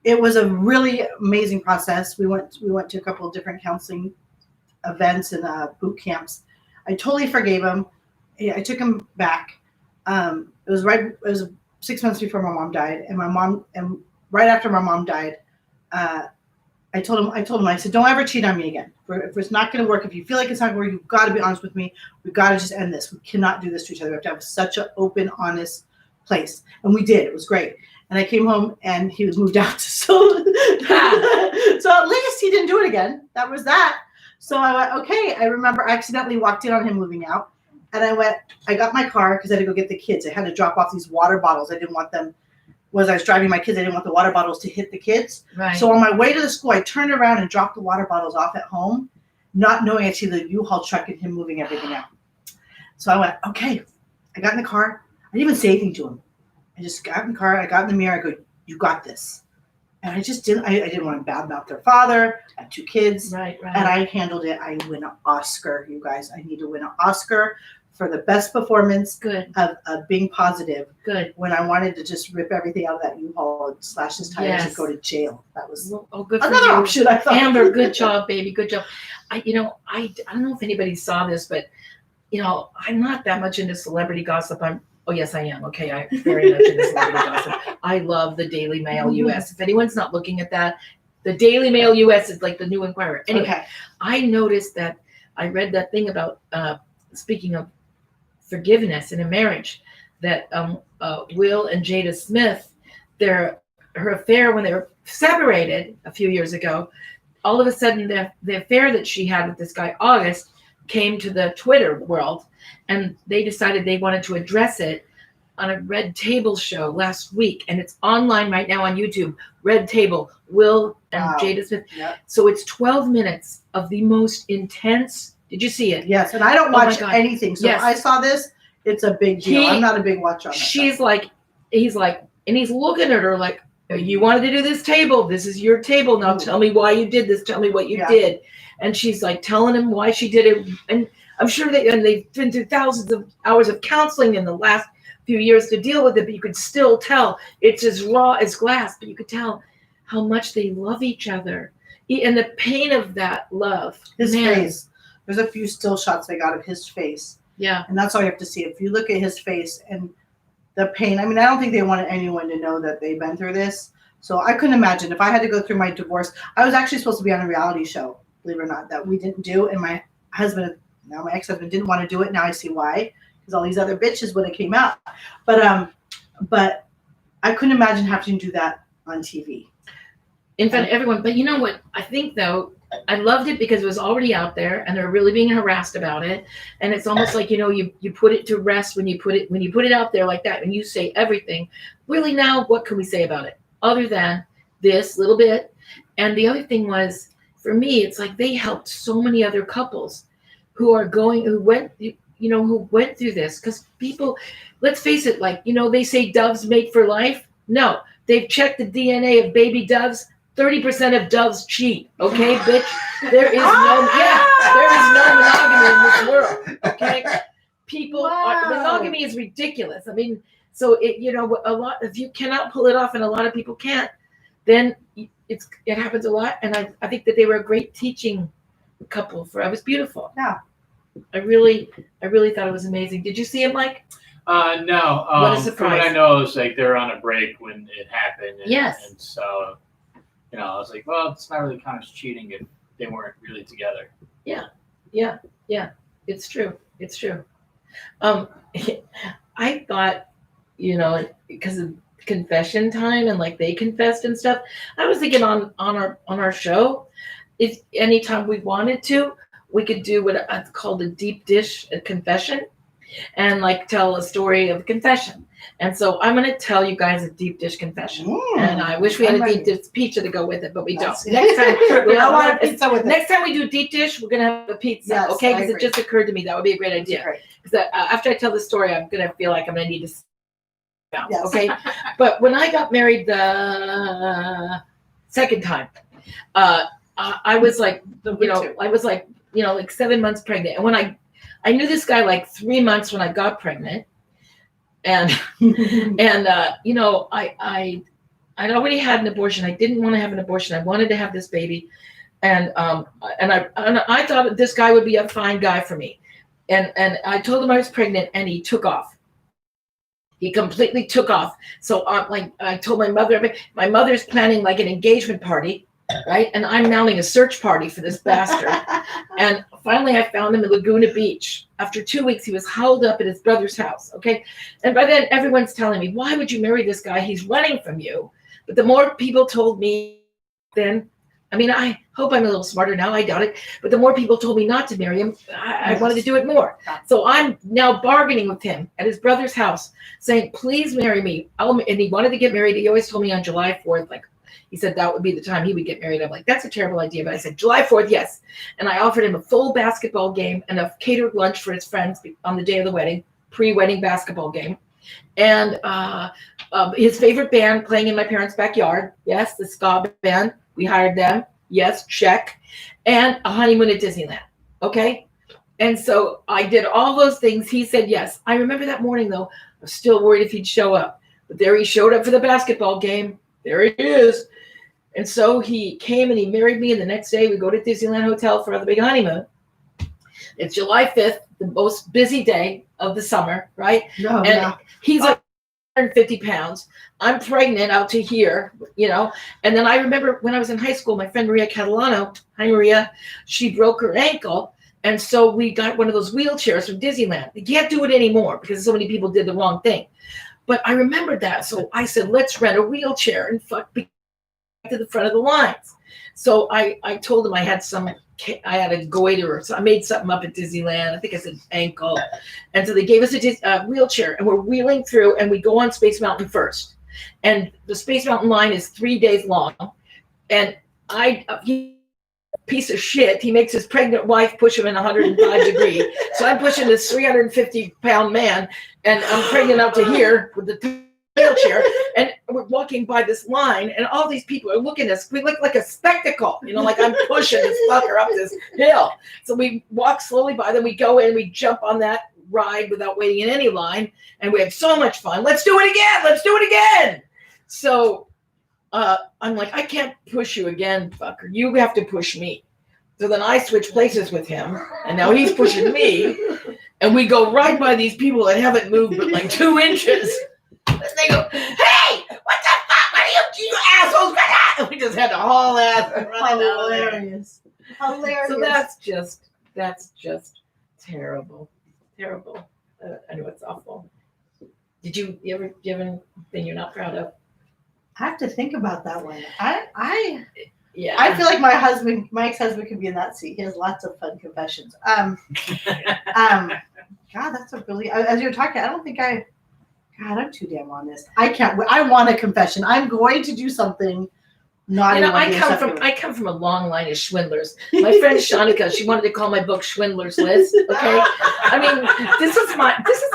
It was a really amazing process. We went to a couple of different counseling events and boot camps. I totally forgave him. I took him back. It was 6 months before my mom died, and right after my mom died, I told him, I said, don't ever cheat on me again. If it's not going to work, if you feel like it's not going to work, you've got to be honest with me. We've got to just end this. We cannot do this to each other. We have to have such an open, honest place. And we did. It was great. And I came home, and he was moved out. So at least he didn't do it again. That was that. So I went, okay. I remember I accidentally walked in on him moving out. And I got my car because I had to go get the kids. I had to drop off these water bottles. I didn't want them, as I was driving my kids, I didn't want the water bottles to hit the kids. Right. So on my way to the school, I turned around and dropped the water bottles off at home, not knowing I'd see the U-Haul truck and him moving everything out. So I went, okay. I got in the car. I didn't even say anything to him. I just got in the car. I got in the mirror. I go, you got this. And I just didn't. I didn't want to badmouth their father. I had 2 kids. Right. And I handled it. I win an Oscar, you guys. I need to win an Oscar for the best performance. Good. Of being positive. Good. When I wanted to just rip everything out of that U-Haul and slash his tires and go to jail. That was good for another you. option, I thought. Amber, good job, baby. Good job. I don't know if anybody saw this, but I'm not that much into celebrity gossip. Oh, yes, I am. Okay, I'm very much into celebrity gossip. I love the Daily Mail US. If anyone's not looking at that, the Daily Mail US is like the new Inquirer. Anyway, I noticed that I read that thing about, speaking of forgiveness in a marriage, that Will and Jada Smith, her affair when they were separated a few years ago, all of a sudden the affair that she had with this guy, August, came to the Twitter world, and they decided they wanted to address it on a Red Table show last week, and it's online right now on YouTube. Red Table, Will and Jada Smith. Yep. So it's 12 minutes of the most intense. Did you see it? Yes, and I don't watch anything, so if I saw this, it's a big deal. I'm not a big watcher on that. He's like, and he's looking at her like, you wanted to do this table. This is your table. Now tell me why you did this. Tell me what you did. And she's like telling him why she did it. And I'm sure they've been through thousands of hours of counseling in the last few years to deal with it, but you could still tell it's as raw as glass, but you could tell how much they love each other. And the pain of that love. His face. There's a few still shots I got of his face. Yeah. And that's all you have to see. If you look at his face and the pain, I mean, I don't think they wanted anyone to know that they've been through this. So I couldn't imagine if I had to go through my divorce. I was actually supposed to be on a reality show, believe it or not, that we didn't do. And my husband, now my ex-husband, didn't want to do it. Now I see why. Because all these other bitches when it came out. But I couldn't imagine having to do that on TV. In front of everyone. But you know what? I think, though, I loved it because it was already out there and they're really being harassed about it. And it's almost like, you put it to rest when you put it out there like that and you say everything. Really now, what can we say about it? Other than this little bit. And the other thing was, for me, it's like they helped so many other couples who went through this. Because people, let's face it, like, they say doves mate for life. No, they've checked the DNA of baby doves. 30% of doves cheat, okay, bitch? There is no monogamy in this world, okay? Monogamy is ridiculous. I mean, so a lot, if you cannot pull it off and a lot of people can't, then it happens a lot. And I think that they were a great teaching couple it was beautiful. Yeah. I really thought it was amazing. Did you see it, Mike? No. What a surprise. From what I know, it's like they're on a break when it happened. And, Yes. And so, I was like, well, it's not really kind of cheating if they weren't really together. Yeah. It's true. I thought, because of confession time and like they confessed and stuff, I was thinking on our show, if anytime we wanted to, we could do what I've called a deep dish confession and like tell a story of confession. And so I'm going to tell you guys a deep dish confession. And I wish we had a deep dish pizza to go with it, but we don't. Next time, next time we do deep dish, we're going to have a pizza. Yes, okay? Because it just occurred to me that would be a great idea. Because after I tell the story, I'm going to feel like I'm going to need to sit down. Yes. Okay? But when I got married the second time, I was like, like 7 months pregnant. And when I knew this guy like 3 months when I got pregnant. And I'd already had an abortion. I didn't want to have an abortion. I wanted to have this baby, and I thought this guy would be a fine guy for me. And I told him I was pregnant, and he took off. He completely took off. So I told my mother. My mother's planning like an engagement party, right? And I'm mounting a search party for this bastard. And finally, I found him in Laguna Beach. After 2 weeks, he was held up at his brother's house, okay? And by then, everyone's telling me, why would you marry this guy? He's running from you. But the more people told me then, I mean, I hope I'm a little smarter now. I doubt it. But the more people told me not to marry him, I wanted to do it more. So I'm now bargaining with him at his brother's house, saying, please marry me. And he wanted to get married. He always told me on July 4th, like, he said that would be the time he would get married. I'm like, that's a terrible idea. But I said, July 4th, yes. And I offered him a full basketball game and a catered lunch for his friends on the day of the wedding, pre-wedding basketball game. And his favorite band playing in my parents' backyard. Yes, the ska band. We hired them. Yes, check. And a honeymoon at Disneyland. Okay? And so I did all those things. He said yes. I remember that morning, though. I was still worried if he'd show up. But there he showed up for the basketball game. There he is. And so he came and he married me. And the next day we go to Disneyland Hotel for the big honeymoon. It's July 5th, the most busy day of the summer, right? He's like 150 pounds. I'm pregnant out to here, And then I remember when I was in high school, my friend Maria Catalano, hi Maria, she broke her ankle. And so we got one of those wheelchairs from Disneyland. You can't do it anymore because so many people did the wrong thing. But I remembered that. So I said, let's rent a wheelchair and to the front of the lines. So I told him I had a goiter or so I made something up at Disneyland. I think I said ankle. And so they gave us a wheelchair and we're wheeling through and we go on Space Mountain first. And the Space Mountain line is 3 days long. And piece of shit, he makes his pregnant wife push him in 105 degrees. So I'm pushing this 350-pound man and I'm pregnant up to here with the wheelchair, and we're walking by this line, and all these people are looking at us. We look like a spectacle, like I'm pushing this fucker up this hill. So we walk slowly by, then we go in, we jump on that ride without waiting in any line, and we had so much fun. Let's do it again. Let's do it again. So I'm like, I can't push you again, fucker. You have to push me. So then I switch places with him, and now he's pushing me, and we go right by these people that haven't moved but like 2 inches. And they go, hey, what the fuck? What are you assholes? And we just had to haul ass and run out of there. Hilarious. Hilarious. So that's just terrible. Terrible. I know it's awful. Do you ever have anything you're not proud of? I have to think about that one. I Yeah. feel like my ex-husband could be in that seat. He has lots of fun confessions. God, that's a really, as you're talking, I don't think God, I'm too damn honest. I want a confession. I'm going to do something naughty. I come from a long line of swindlers. My friend Shanika, she wanted to call my book Schwindler's List. Okay. I mean, this is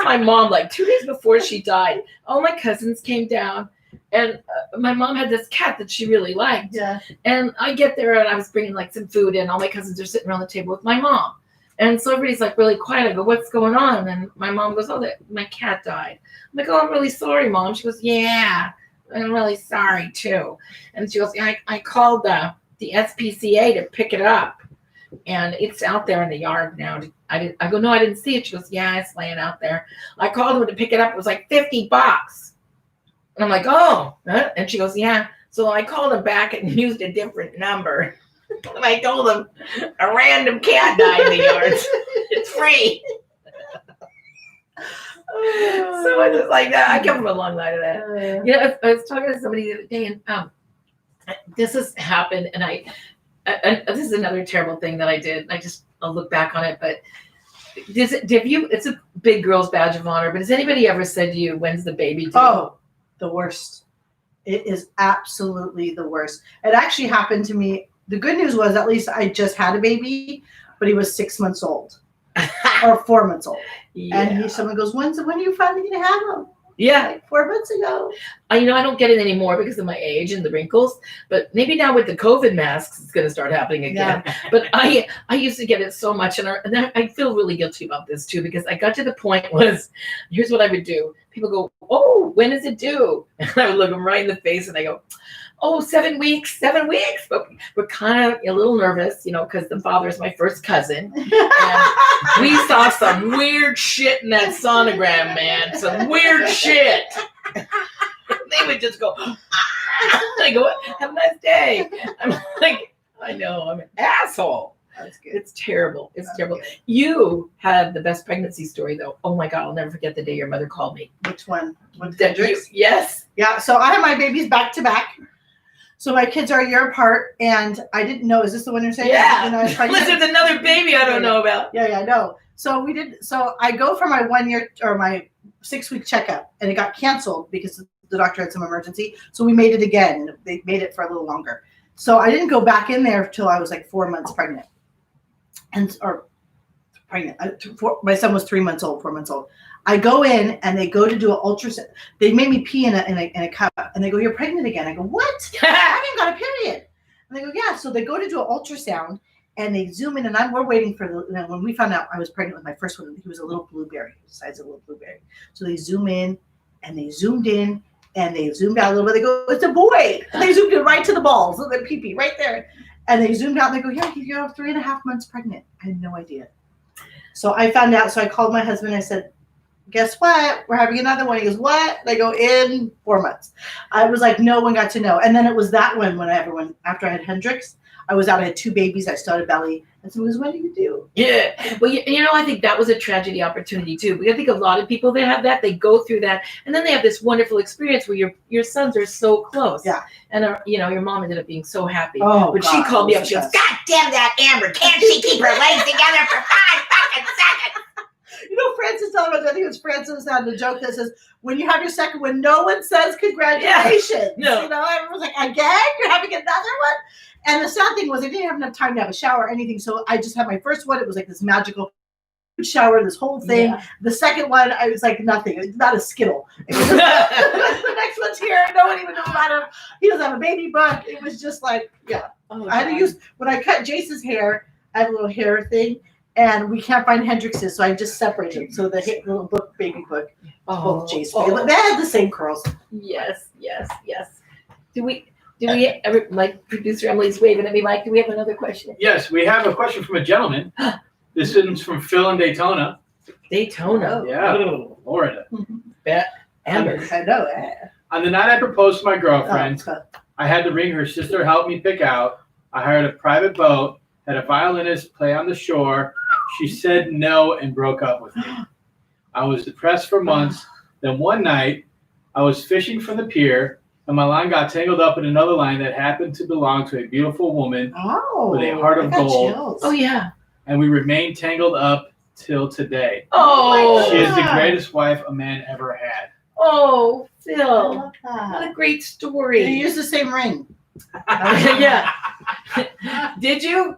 my mom, like 2 days before she died. All my cousins came down, and my mom had this cat that she really liked. Yeah. And I get there, and I was bringing like some food in. All my cousins are sitting around the table with my mom. And so everybody's like really quiet. I go, what's going on? And my mom goes, my cat died. I'm like, oh, I'm really sorry, Mom. She goes, yeah, I'm really sorry too. And she goes, I called the SPCA to pick it up, and it's out there in the yard now. I go, no, I didn't see it. She goes, yeah, it's laying out there. I called them to pick it up. It was like $50. And I'm like, oh, huh? And she goes, yeah. So I called them back and used a different number. And I told them a random cat died in the yard. It's free. So I was like that. I come from a long line of that. I was talking to somebody the other day, and this has happened, and this is another terrible thing that I did. I'll look back on it, but it's a big girl's badge of honor, but has anybody ever said to you, when's the baby due? Oh, the worst. It is absolutely the worst. It actually happened to me. The good news was at least I just had a baby, but he was 6 months old or 4 months old. Yeah. And someone goes, when are you finally going to have him? Yeah. Like 4 months ago. I don't get it anymore because of my age and the wrinkles, but maybe now with the COVID masks, it's going to start happening again. Yeah. But I used to get it so much, and I feel really guilty about this too, because I got to the point here's what I would do. People go, oh, when is it due? And I would look them right in the face, and I go, oh, 7 weeks. But we're kind of a little nervous, because the father is my first cousin. And we saw some weird shit in that sonogram, man. Some weird shit. They would just go, I go, have a nice day. I'm like, I know, I'm an asshole. That's good. It's terrible. It's terrible. Good. You have the best pregnancy story, though. Oh my God, I'll never forget the day your mother called me. Which one? Yes. Yeah. So I have my babies back to back. So my kids are a year apart, and I didn't know. Is this the one you're saying? Yeah. Listen, there's another baby I don't know about. Yeah, I know. So I go for my 1 year or my 6 week checkup, and it got canceled because the doctor had some emergency. So we made it again, and they made it for a little longer. So I didn't go back in there till I was like 4 months pregnant. My son was 3 months old, 4 months old. I go in, and they go to do an ultrasound. They made me pee in a cup, and they go, "You're pregnant again." I go, "What? I haven't got a period." And they go, "Yeah." So they go to do an ultrasound, and they zoom in, and we're waiting for when we found out I was pregnant with my first one. He was a little blueberry, the size of a little blueberry. So they zoom in, and they zoomed in, and they zoomed out a little bit. They go, "It's a boy." And they zoomed in right to the balls, so the pee-pee right there. And they zoomed out, and they go, "Yeah, you're 3.5 months pregnant." I had no idea. So I found out. So I called my husband. I said, "Guess what? We're having another one." He goes, "What?" And I go, "In 4 months." I was like, no one got to know. And then it was that one after I had Hendrix, I had 2 babies. I still had a belly. And so it was, what do you do? Yeah. Well, I think that was a tragedy opportunity too. I think a lot of people that have that, they go through that, and then they have this wonderful experience where your sons are so close. Yeah. And your mom ended up being so happy. Oh, when she called me up, she goes, "God damn that Amber! Can't she keep her legs together for 5 fucking seconds?" Francis told us, I think it was Francis had the joke that says, when you have your second one, no one says congratulations. Yeah. No. Everyone's like, again? You're having another one? And the sad thing was I didn't have enough time to have a shower or anything. So I just had my first one. It was like this magical shower, this whole thing. Yeah. The second one, I was like nothing. It's not a Skittle. It was the husband's here. No one even knows about him. He doesn't have a baby butt. It was just like, yeah. Oh, I had to use, when I cut Jace's hair, I have a little hair thing, and we can't find Hendrix's, so I just separated them. So the little baby book, both Jace. But they have the same curls. Yes. Do we ever, like producer Emily's waving at me, Mike, do we have another question? Yes, we have a question from a gentleman. This is from Phil in Daytona. Daytona. Yeah, Florida. Amber. I know. On the night I proposed to my girlfriend, I had the ring her sister helped me pick out. I hired a private boat, had a violinist play on the shore. She said no and broke up with me. I was depressed for months. Then one night, I was fishing from the pier, and my line got tangled up in another line that happened to belong to a beautiful woman with a heart of gold. Oh, yeah. And we remained tangled up till today. Oh, She is the greatest wife a man ever had. Oh, I Phil. love that. What a great story. You use the same ring. Yeah. Did you?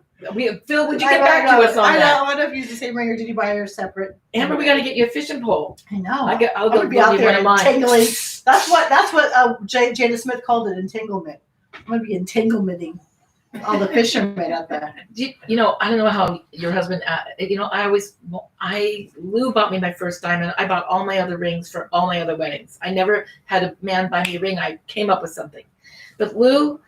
Phil, would you get back to us on I that? know. I wonder if you use the same ring or did you buy her separate? Amber, we got to get you a fishing pole. I know. I'll I'm go gonna be out give you there one of mine. entangling. That's what Jada Smith called it, entanglement. I'm gonna be entanglementing all the fishermen out there. I don't know how your husband, Lou bought me my first diamond. I bought all my other rings for all my other weddings. I never had a man buy me a ring. I came up with something. But Lou,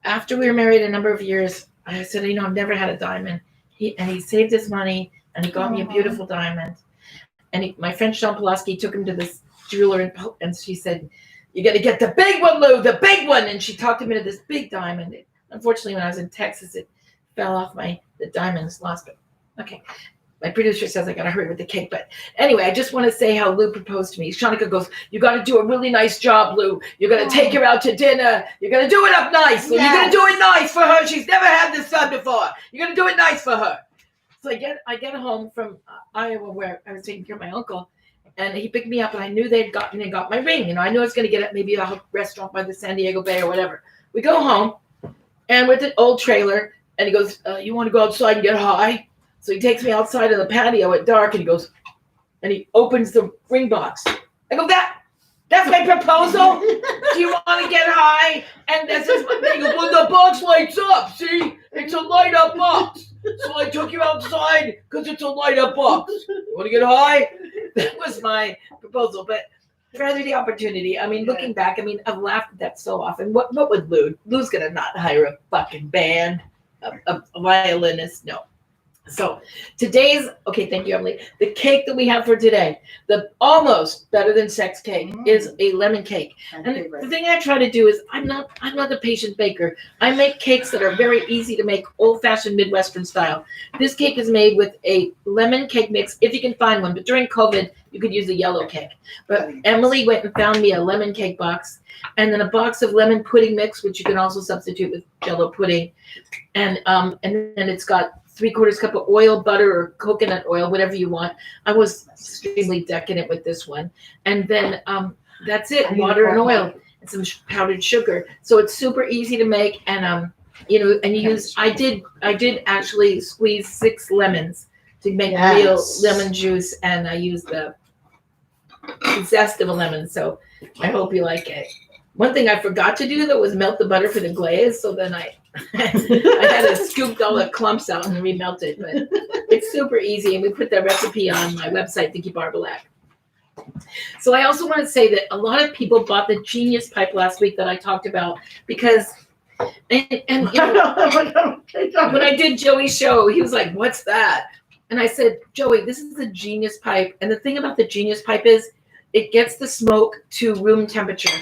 after we were married a number of years, I said, I've never had a diamond. He saved his money and he got me a beautiful diamond. And my friend Sean Pulaski took him to this jeweler and she said, you got to get the big one, Lou, the big one. And she talked him into this big diamond. Unfortunately, when I was in Texas, it fell off the diamond's lost it. Okay. My producer says I got to hurry with the cake. But anyway, I just want to say how Lou proposed to me. Shanika goes, you got to do a really nice job, Lou. You're going to take her out to dinner. You're going to do it up nice. Lou. You're going to do it nice for her. She's never had this done before. You're going to do it nice for her. So I get home from Iowa where I was taking care of my uncle. And he picked me up and I knew they'd got my ring. I knew I was going to get it maybe a restaurant by the San Diego Bay or whatever. We go home and we're at the old trailer. And he goes, you want to go outside and get high? So he takes me outside of the patio at dark and he goes, and he opens the ring box. I go, that's my proposal? Do you want to get high? And that's his thing. He goes, well, the box lights up. See, it's a light up box. So I took you outside because it's a light up box. You want to get high? That was my proposal. But rather the opportunity. Looking back, I've laughed at that so often. What would Lou? Lou's going to not hire a fucking band, a violinist. No. So today's, okay, thank you, Emily. The cake that we have for today, the almost better than sex cake, is a lemon cake. And the thing I try to do is I'm not a patient baker. I make cakes that are very easy to make, old-fashioned Midwestern style. This cake is made with a lemon cake mix, if you can find one. But during COVID, you could use a yellow cake. But Emily went and found me a lemon cake box, and then a box of lemon pudding mix, which you can also substitute with Jell-O pudding. And then it's got 3/4 cup of oil, butter, or coconut oil, whatever you want. I was extremely decadent with this one. And then that's it, water and oil and some powdered sugar. So it's super easy to make. And, I did actually squeeze 6 lemons to make real lemon juice. And I used the zest of a lemon. So I hope you like it. One thing I forgot to do, though, was melt the butter for the glaze. So then I had to scoop all the clumps out and remelt it. But it's super easy. And we put that recipe on my website, Vicki Barbolak. So I also want to say that a lot of people bought the Genius Pipe last week that I talked about because, when I did Joey's show, he was like, what's that? And I said, Joey, this is the Genius Pipe. And the thing about the Genius Pipe is it gets the smoke to room temperature.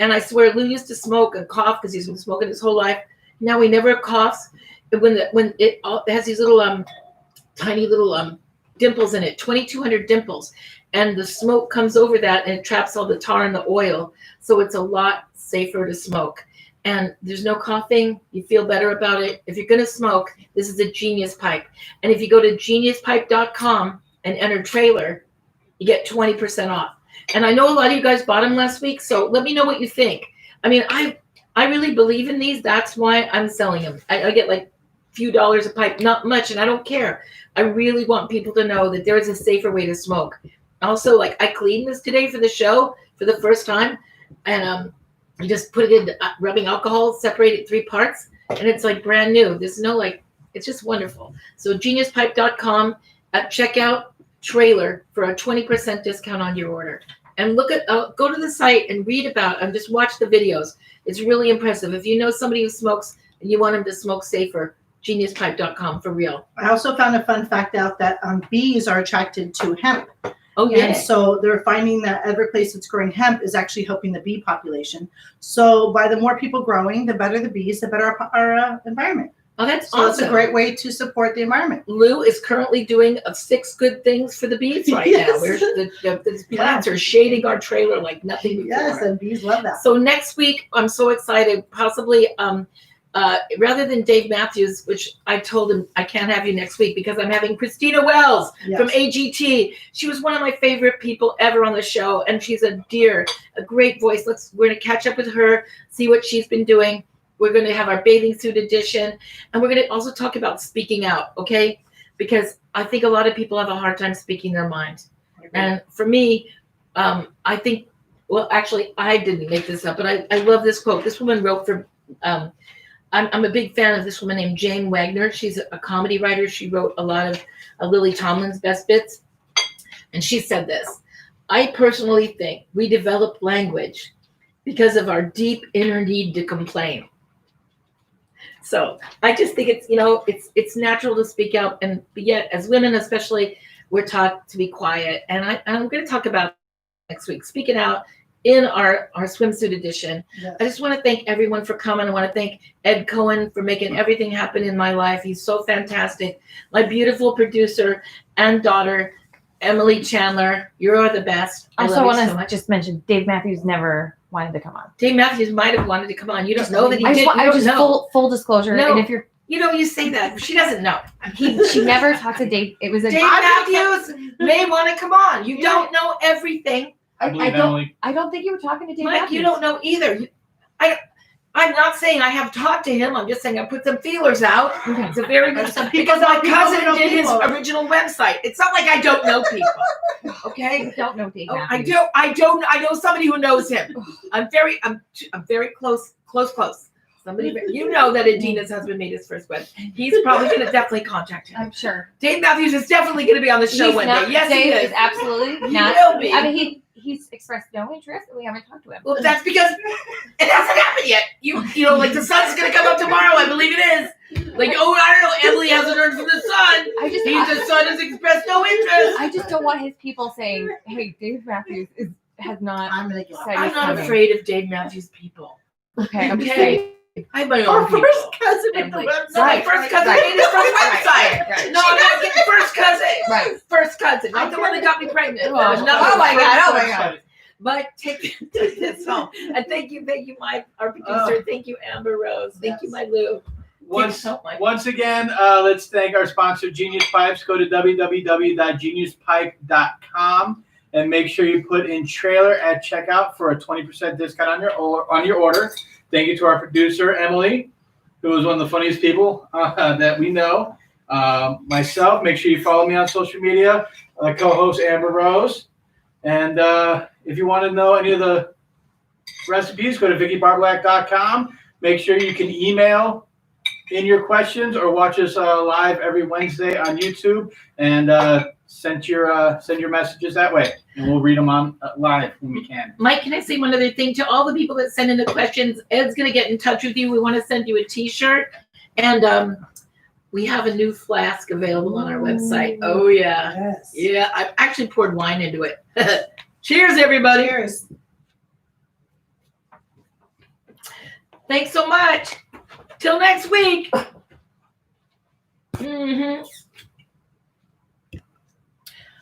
And I swear, Lou used to smoke and cough because he's been smoking his whole life. Now he never coughs. When it has these little tiny little dimples in it, 2,200 dimples, and the smoke comes over that and it traps all the tar and the oil. So it's a lot safer to smoke. And there's no coughing. You feel better about it. If you're going to smoke, this is a Genius Pipe. And if you go to geniuspipe.com and enter trailer, you get 20% off. And I know a lot of you guys bought them last week, so let me know what you think. I really believe in these. That's why I'm selling them. I get like a few dollars a pipe, not much, and I don't care. I really want people to know that there is a safer way to smoke. Also, I cleaned this today for the show for the first time, and you just put it in rubbing alcohol, separate it 3 parts, and it's like brand new. There's no it's just wonderful. So geniuspipe.com at checkout trailer for a 20% discount on your order. And look at go to the site and read about and just watch the videos. It's really impressive. If you know somebody who smokes and you want them to smoke safer, geniuspipe.com for real. I also found a fun fact out that bees are attracted to hemp. Oh yeah. And so they're finding that every place that's growing hemp is actually helping the bee population. So by the more people growing, the better the bees, the better our environment. Oh, that's So awesome. it's a great way to support the environment. Lou is currently doing 6 good things for the bees right now. Yes. We're, the plants are shading our trailer like nothing before. Yes, and bees love that. So next week, I'm so excited. Possibly, rather than Dave Matthews, which I told him I can't have you next week because I'm having Christina Wells from AGT. She was one of my favorite people ever on the show, and she's a dear, a great voice. We're gonna catch up with her, see what she's been doing. We're going to have our bathing suit edition, and we're going to also talk about speaking out, okay? Because I think a lot of people have a hard time speaking their mind. And for me, I think, well, actually, I didn't make this up, but I love this quote. This woman wrote for, I'm a big fan of this woman named Jane Wagner. She's a comedy writer. She wrote a lot of Lily Tomlin's best bits. And she said this: I personally think we develop language because of our deep inner need to complain. So I just think it's, it's natural to speak out, and yet as women especially, we're taught to be quiet. And I'm going to talk about next week, speaking out in our swimsuit edition. Yes. I just want to thank everyone for coming. I want to thank Ed Cohen for making everything happen in my life. He's so fantastic. My beautiful producer and daughter, Emily Chandler, you're the best. I also love want you to so much. just mention Dave Matthews never wanted to come on. Dave Matthews might have wanted to come on. You don't know that he I did. just, You don't know. full disclosure. No. And if you're, You say that. She doesn't know. she never talked to Dave. It was a Dave Matthews may want to come on. You don't know everything. I believe don't. Emily. I don't think you were talking to Dave Mike, Matthews. you don't know either. I'm not saying I have talked to him. I'm just saying I put some feelers out. Okay. It's a very good Some people because my know people cousin know did his people. original website. It's not like I don't know people. Okay. You don't know Dave Oh, Matthews. I know somebody who knows him. I'm very close. Somebody, you know that Adina's husband made his first web. He's probably going to definitely contact him. I'm sure. Dave Matthews is definitely going to be on the show He's one not- day. Yes, Dave he is is. absolutely He not. will be. I mean, he's expressed no interest, and we haven't talked to him. Well, that's because it hasn't happened yet. You know, like the sun's going to come up tomorrow. I believe it is. Like, oh, I don't know. Emily hasn't heard from the sun. The sun has expressed no interest. I just don't want his people saying, "Hey, Dave Matthews has not." I'm gonna get said I'm he's not coming." afraid of Dave Matthews' people. Okay, I'm just Okay. saying. I have my Our own people. first cousin at And the like, website. no, my first cousin made his first website. Right. No, I'm not getting first cousin. Right. First cousin. Not the one that got me pregnant. Oh, Another oh my one. God, oh my God. But take this home. And thank you, our producer. Thank you, Amber Rose. Thank you, my Lou. Once again, let's thank our sponsor, Genius Pipes. Go to www.geniuspipe.com and make sure you put in trailer at checkout for a 20% discount on your order. Thank you to our producer, Emily, who is one of the funniest people that we know. Myself, make sure you follow me on social media. Co-host Amber Rose. And if you want to know any of the recipes, go to VickiBarbolak.com. Make sure you can email in your questions or watch us live every Wednesday on YouTube, and send your messages that way, and we'll read them on live when we can. Mike, can I say one other thing to all the people that send in the questions? Ed's going to get in touch with you. We want to send you a T-shirt, and we have a new flask available on our website. Oh yeah, Yes. yeah. I've actually poured wine into it. Cheers, everybody. Cheers. Thanks so much. Till next week.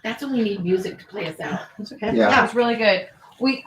That's when we need music to play us out. It's okay. Yeah. That was really good. We